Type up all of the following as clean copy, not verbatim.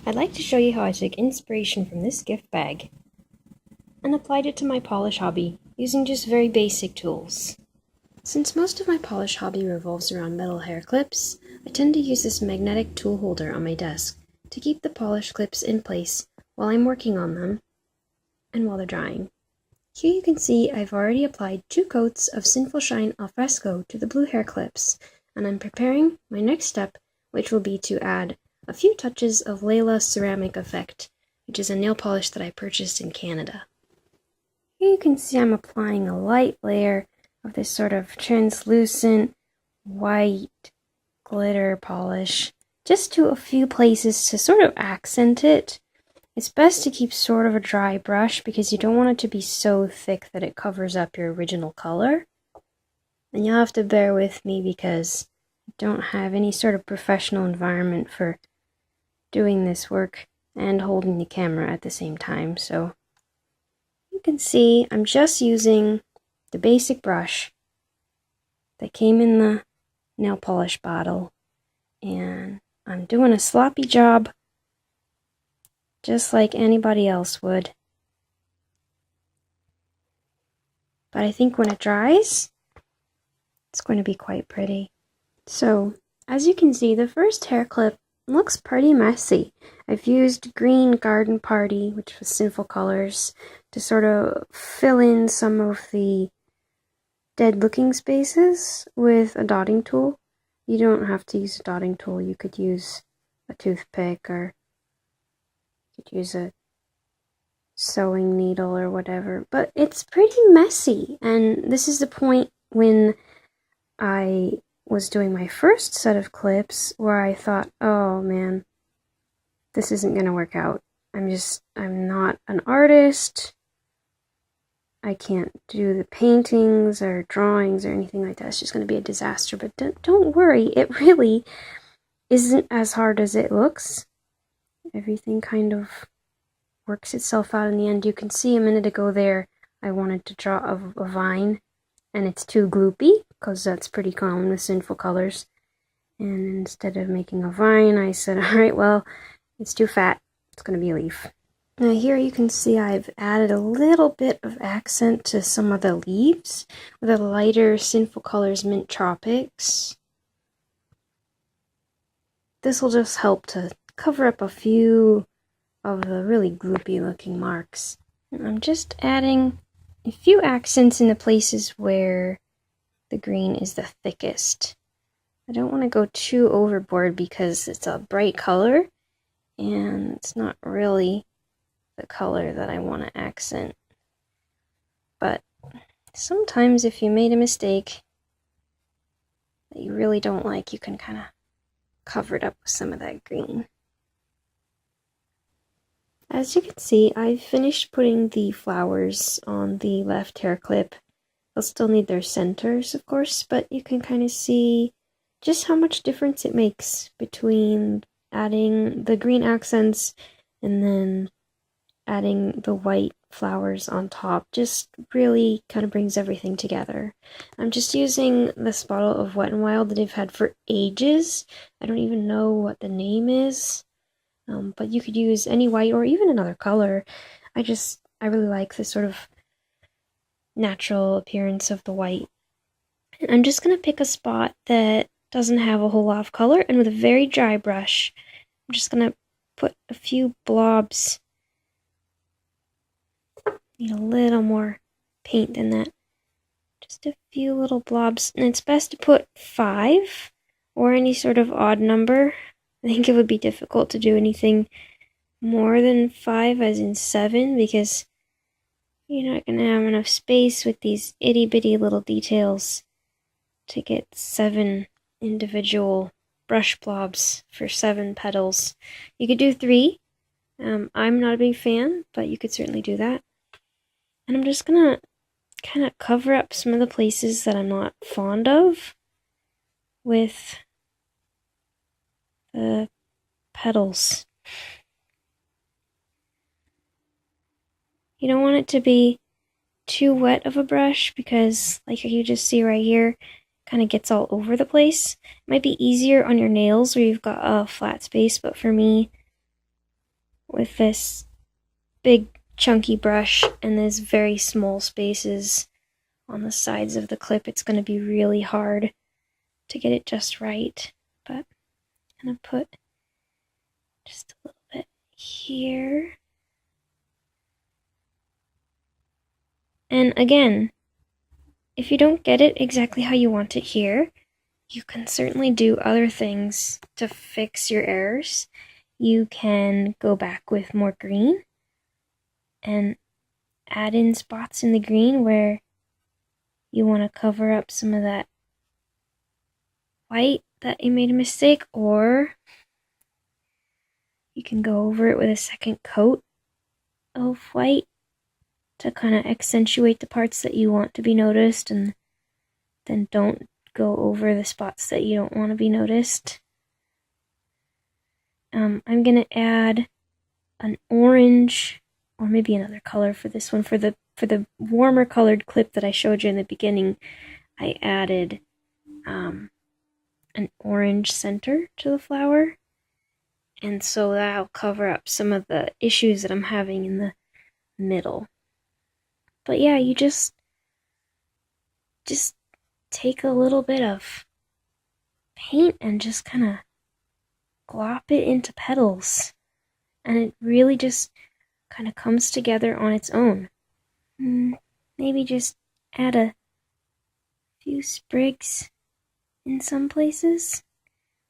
I'd like to show you how I took inspiration from this gift bag and applied it to my polish hobby using just very basic tools. Since most of my polish hobby revolves around metal hair clips, I tend to use this magnetic tool holder on my desk to keep the polish clips in place while I'm working on them and while they're drying. Here you can see I've already applied 2 coats of Sinful Shine Al Fresco to the blue hair clips, and I'm preparing my next step, which will be to add a few touches of Layla Ceramic Effect, which is a nail polish that I purchased in Canada. Here you can see I'm applying a light layer of this sort of translucent white glitter polish just to a few places to sort of accent it. It's best to keep sort of a dry brush because you don't want it to be so thick that it covers up your original color. And you'll have to bear with me because I don't have any sort of professional environment for doing this work and holding the camera at the same time. So you can see I'm just using the basic brush that came in the nail polish bottle, and I'm doing a sloppy job just like anybody else would. But I think when it dries, it's going to be quite pretty. So, as you can see, the first hair clip looks pretty messy. I've used Green Garden Party, which was Sinful Colors, to sort of fill in some of the dead looking spaces with a dotting tool. You don't have to use a dotting tool. You could use a toothpick, or you could use a sewing needle or whatever. But it's pretty messy, and this is the point when I was doing my first set of clips where I thought, oh man, this isn't going to work out. I'm not an artist. I can't do the paintings or drawings or anything like that. It's just going to be a disaster. But don't worry, it really isn't as hard as it looks. Everything kind of works itself out in the end. You can see a minute ago there, I wanted to draw a vine, and it's too gloopy, because that's pretty common with Sinful Colors. And instead of making a vine, I said, alright, well, it's too fat. It's going to be a leaf. Now here you can see I've added a little bit of accent to some of the leaves with a lighter Sinful Colors Mint Tropics. This will just help to cover up a few of the really gloopy looking marks. And I'm just adding a few accents in the places where the green is the thickest. I don't want to go too overboard because it's a bright color and it's not really the color that I want to accent. But sometimes if you made a mistake that you really don't like, you can kind of cover it up with some of that green. As you can see, I've finished putting the flowers on the left hair clip. They'll still need their centers, of course, but you can kind of see just how much difference it makes between adding the green accents and then adding the white flowers on top. Just really kind of brings everything together. I'm just using this bottle of Wet n Wild that I've had for ages. I don't even know what the name is, but you could use any white or even another color. I really like this sort of natural appearance of the white. And I'm just going to pick a spot that doesn't have a whole lot of color, and with a very dry brush, I'm just going to put a few blobs. Need a little more paint than that. Just a few little blobs, and it's best to put 5 or any sort of odd number. I think it would be difficult to do anything more than 5, as in 7, because you're not going to have enough space with these itty-bitty little details to get 7 individual brush blobs for 7 petals. You could do 3. I'm not a big fan, but you could certainly do that. And I'm just going to kind of cover up some of the places that I'm not fond of with the petals. You don't want it to be too wet of a brush because, like you just see right here, kind of gets all over the place. It might be easier on your nails where you've got a flat space, but for me, with this big chunky brush and there's very small spaces on the sides of the clip, it's going to be really hard to get it just right. But I'm going to put just a little bit here. And again, if you don't get it exactly how you want it here, you can certainly do other things to fix your errors. You can go back with more green and add in spots in the green where you want to cover up some of that white that you made a mistake, or you can go over it with a second coat of white to kind of accentuate the parts that you want to be noticed, and then don't go over the spots that you don't want to be noticed. I'm going to add an orange, or maybe another color for this one. For the warmer colored clip that I showed you in the beginning, I added an orange center to the flower, and so that'll cover up some of the issues that I'm having in the middle. But yeah, you just take a little bit of paint and just kind of glop it into petals, and it really just kind of comes together on its own. Maybe just add a few sprigs in some places.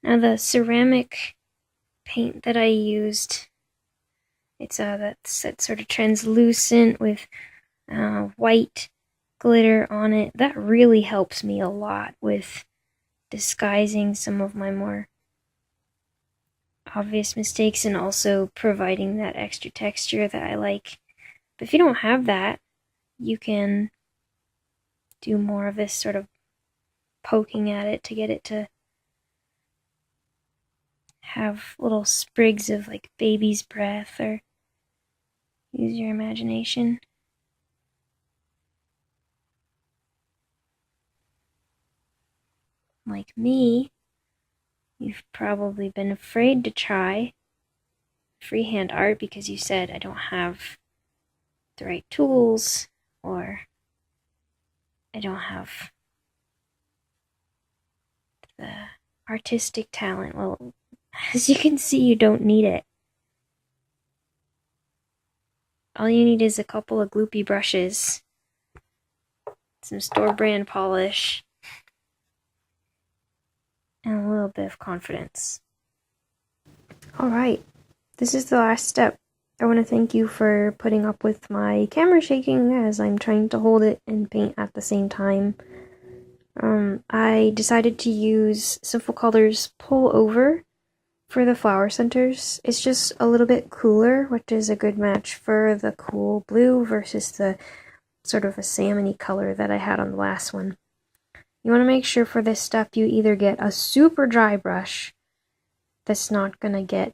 Now the ceramic paint that I used, it's that's sort of translucent with white glitter on it. That really helps me a lot with disguising some of my more obvious mistakes and also providing that extra texture that I like. But if you don't have that, you can do more of this sort of poking at it to get it to have little sprigs of like baby's breath, or use your imagination. Like me, you've probably been afraid to try freehand art because you said, I don't have the right tools, or I don't have the artistic talent. Well, as you can see, you don't need it. All you need is a couple of gloopy brushes, some store brand polish, and a little bit of confidence. Alright, this is the last step. I want to thank you for putting up with my camera shaking as I'm trying to hold it and paint at the same time. I decided to use Simple Colors Pull Over for the flower centers. It's just a little bit cooler, which is a good match for the cool blue versus the sort of a salmony color that I had on the last one. You want to make sure for this step you either get a super dry brush that's not going to get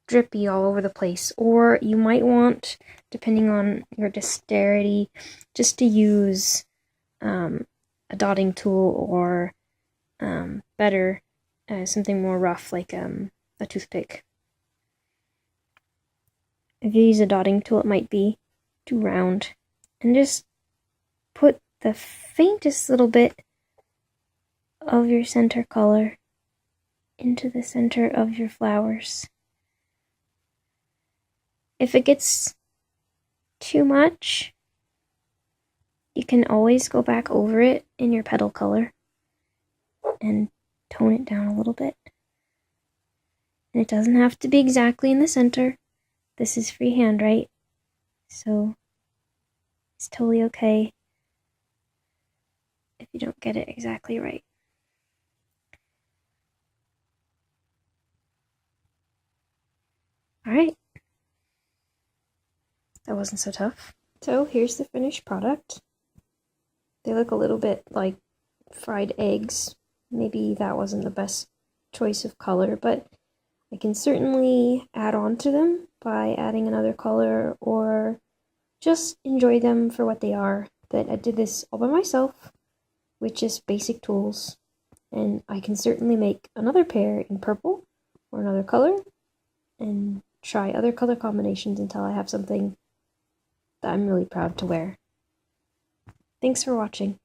drippy all over the place, or you might want, depending on your dexterity, just to use a dotting tool, or better, something more rough like a toothpick. If you use a dotting tool, it might be too round. And just put the faintest little bit of your center color into the center of your flowers. If it gets too much, you can always go back over it in your petal color and tone it down a little bit. And it doesn't have to be exactly in the center. This is freehand, right? So it's totally okay if you don't get it exactly right. Alright. That wasn't so tough. So here's the finished product. They look a little bit like fried eggs. Maybe that wasn't the best choice of color, but I can certainly add on to them by adding another color, or just enjoy them for what they are. That I did this all by myself with just basic tools, and I can certainly make another pair in purple or another color and try other color combinations until I have something that I'm really proud to wear. Thanks for watching.